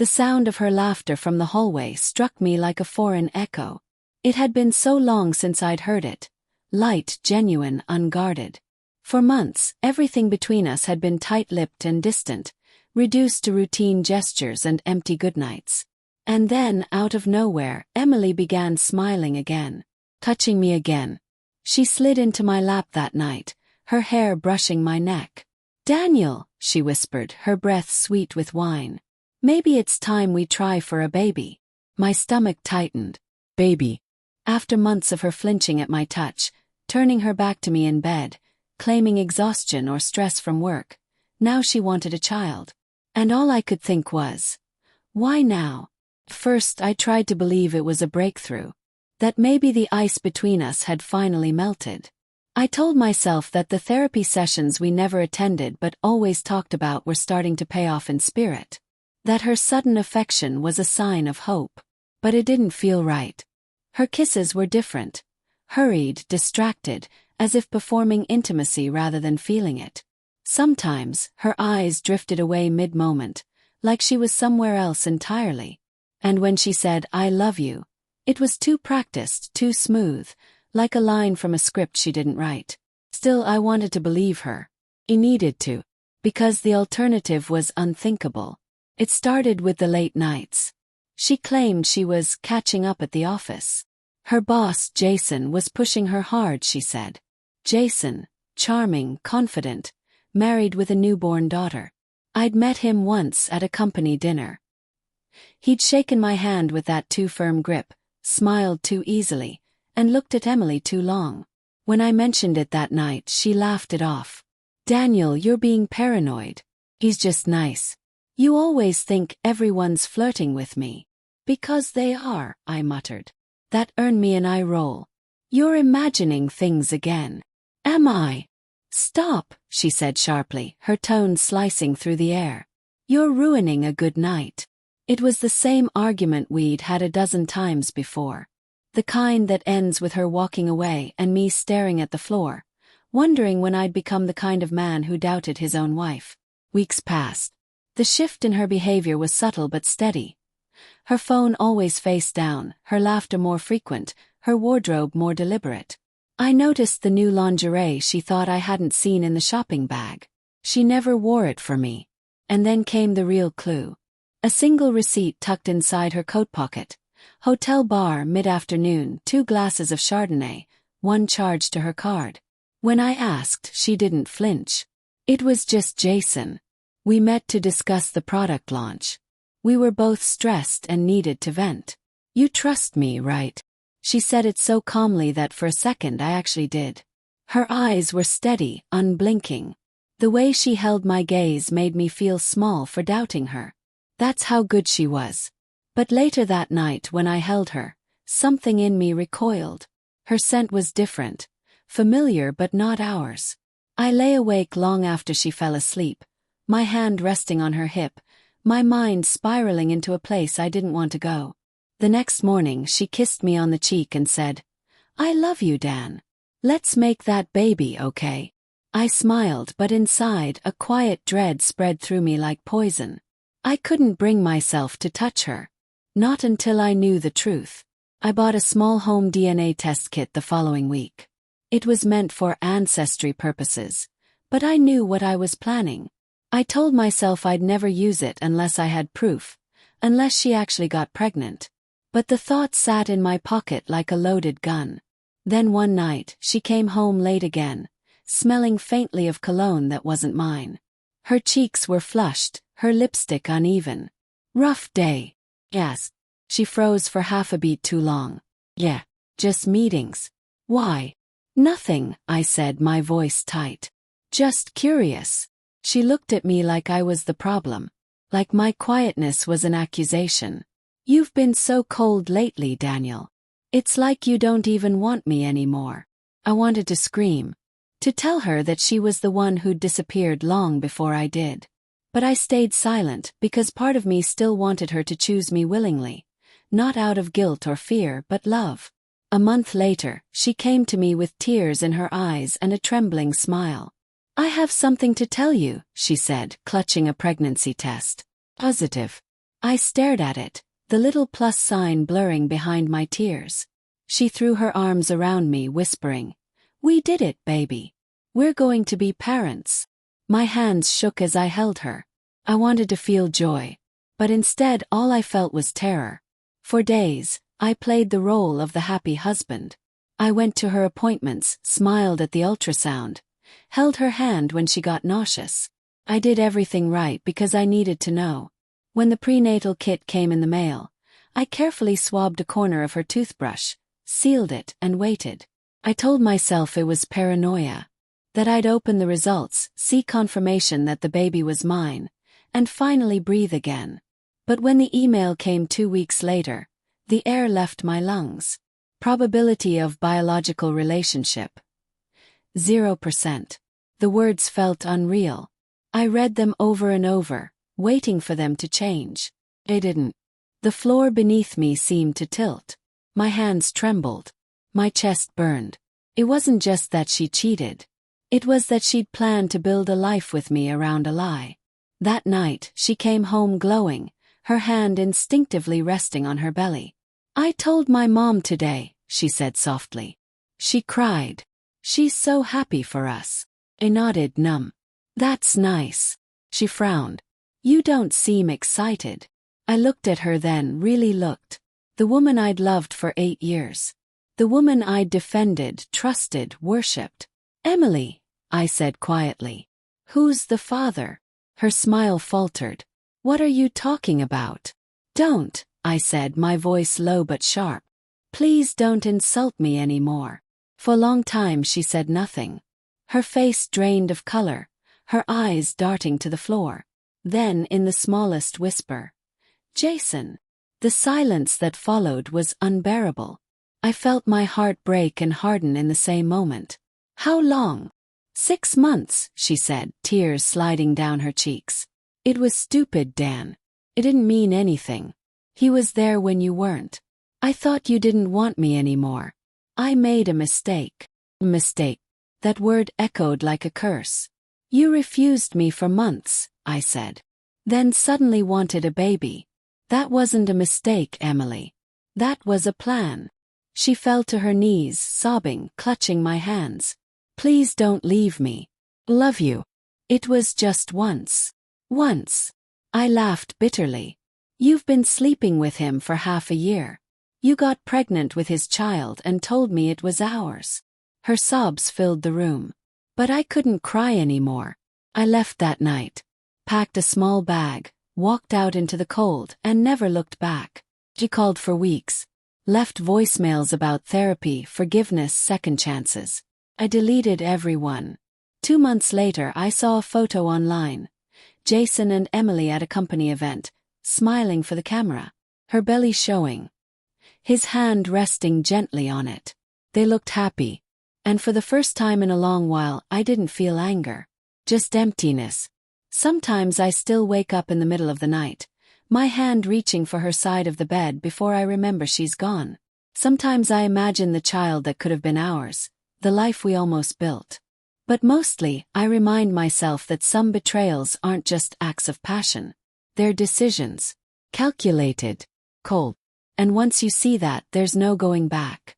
The sound of her laughter from the hallway struck me like a foreign echo. It had been so long since I'd heard it. Light, genuine, unguarded. For months, everything between us had been tight-lipped and distant, reduced to routine gestures and empty goodnights. And then, out of nowhere, Emily began smiling again, touching me again. She slid into my lap that night, her hair brushing my neck. "Daniel," she whispered, her breath sweet with wine. "Maybe it's time we try for a baby." My stomach tightened. Baby. After months of her flinching at my touch, turning her back to me in bed, claiming exhaustion or stress from work, now she wanted a child. And all I could think was, why now? First, I tried to believe it was a breakthrough, that maybe the ice between us had finally melted. I told myself that the therapy sessions we never attended but always talked about were starting to pay off in spirit. That her sudden affection was a sign of hope. But it didn't feel right. Her kisses were different. Hurried, distracted, as if performing intimacy rather than feeling it. Sometimes, her eyes drifted away mid-moment, like she was somewhere else entirely. And when she said, "I love you," it was too practiced, too smooth, like a line from a script she didn't write. Still, I wanted to believe her. I needed to. Because the alternative was unthinkable. It started with the late nights. She claimed she was catching up at the office. Her boss, Jason, was pushing her hard, she said. Jason, charming, confident, married with a newborn daughter. I'd met him once at a company dinner. He'd shaken my hand with that too firm grip, smiled too easily, and looked at Emily too long. When I mentioned it that night, she laughed it off. "Daniel, you're being paranoid. He's just nice. You always think everyone's flirting with me." "Because they are," I muttered. That earned me an eye roll. "You're imagining things again." "Am I?" "Stop," she said sharply, her tone slicing through the air. "You're ruining a good night." It was the same argument we'd had a dozen times before. The kind that ends with her walking away and me staring at the floor, wondering when I'd become the kind of man who doubted his own wife. Weeks passed. The shift in her behavior was subtle but steady. Her phone always face down, her laughter more frequent, her wardrobe more deliberate. I noticed the new lingerie she thought I hadn't seen in the shopping bag. She never wore it for me. And then came the real clue. A single receipt tucked inside her coat pocket. Hotel bar, mid-afternoon, 2 glasses of Chardonnay, 1 charged to her card. When I asked, she didn't flinch. It was just Jason. We met to discuss the product launch. We were both stressed and needed to vent. "You trust me, right?" She said it so calmly that for a second I actually did. Her eyes were steady, unblinking. The way she held my gaze made me feel small for doubting her. That's how good she was. But later that night when I held her, something in me recoiled. Her scent was different, familiar but not ours. I lay awake long after she fell asleep, my hand resting on her hip, my mind spiraling into a place I didn't want to go. The next morning she kissed me on the cheek and said, "I love you, Dan. Let's make that baby, okay?" I smiled, but inside a quiet dread spread through me like poison. I couldn't bring myself to touch her. Not until I knew the truth. I bought a small home DNA test kit the following week. It was meant for ancestry purposes, but I knew what I was planning. I told myself I'd never use it unless I had proof, unless she actually got pregnant. But the thought sat in my pocket like a loaded gun. Then one night, she came home late again, smelling faintly of cologne that wasn't mine. Her cheeks were flushed, her lipstick uneven. "Rough day." "Yes." She froze for half a beat too long. "Yeah, just meetings." "Why?" "Nothing," I said, my voice tight. "Just curious." She looked at me like I was the problem, like my quietness was an accusation. "You've been so cold lately, Daniel. It's like you don't even want me anymore." I wanted to scream, to tell her that she was the one who'd disappeared long before I did. But I stayed silent because part of me still wanted her to choose me willingly, not out of guilt or fear but love. A month later, she came to me with tears in her eyes and a trembling smile. "I have something to tell you," she said, clutching a pregnancy test. "Positive." I stared at it, the little plus sign blurring behind my tears. She threw her arms around me, whispering, "We did it, baby. We're going to be parents." My hands shook as I held her. I wanted to feel joy, but instead all I felt was terror. For days, I played the role of the happy husband. I went to her appointments, smiled at the ultrasound, held her hand when she got nauseous. I did everything right because I needed to know. When the prenatal kit came in the mail, I carefully swabbed a corner of her toothbrush, sealed it, and waited. I told myself it was paranoia, that I'd open the results, see confirmation that the baby was mine, and finally breathe again. But when the email came 2 weeks later, the air left my lungs. Probability of biological relationship: 0%. The words felt unreal. I read them over and over, waiting for them to change. They didn't. The floor beneath me seemed to tilt. My hands trembled. My chest burned. It wasn't just that she cheated. It was that she'd planned to build a life with me around a lie. That night, she came home glowing, her hand instinctively resting on her belly. "I told my mom today," she said softly. She cried. "She's so happy for us." I nodded, numb. "That's nice." She frowned. "You don't seem excited." I looked at her then, really looked. The woman I'd loved for 8 years. The woman I'd defended, trusted, worshipped. "Emily," I said quietly. "Who's the father?" Her smile faltered. "What are you talking about?" "Don't," I said, my voice low but sharp. "Please don't insult me anymore." For a long time she said nothing. Her face drained of color, her eyes darting to the floor. Then, in the smallest whisper, "Jason." The silence that followed was unbearable. I felt my heart break and harden in the same moment. "How long?" 6 months, she said, tears sliding down her cheeks. "It was stupid, Dan. It didn't mean anything. He was there when you weren't. I thought you didn't want me anymore. I made a mistake." Mistake. That word echoed like a curse. "You refused me for months," I said. "Then suddenly wanted a baby. That wasn't a mistake, Emily. That was a plan." She fell to her knees, sobbing, clutching my hands. "Please don't leave me. Love you. It was just once." "Once." I laughed bitterly. "You've been sleeping with him for half a year. You got pregnant with his child and told me it was ours." Her sobs filled the room. But I couldn't cry anymore. I left that night, packed a small bag, walked out into the cold, and never looked back. She called for weeks, left voicemails about therapy, forgiveness, second chances. I deleted every one. 2 months later I saw a photo online. Jason and Emily at a company event, smiling for the camera, her belly showing, his hand resting gently on it. They looked happy. And for the first time in a long while, I didn't feel anger. Just emptiness. Sometimes I still wake up in the middle of the night, my hand reaching for her side of the bed before I remember she's gone. Sometimes I imagine the child that could have been ours, the life we almost built. But mostly, I remind myself that some betrayals aren't just acts of passion. They're decisions. Calculated. Cold. And once you see that, there's no going back.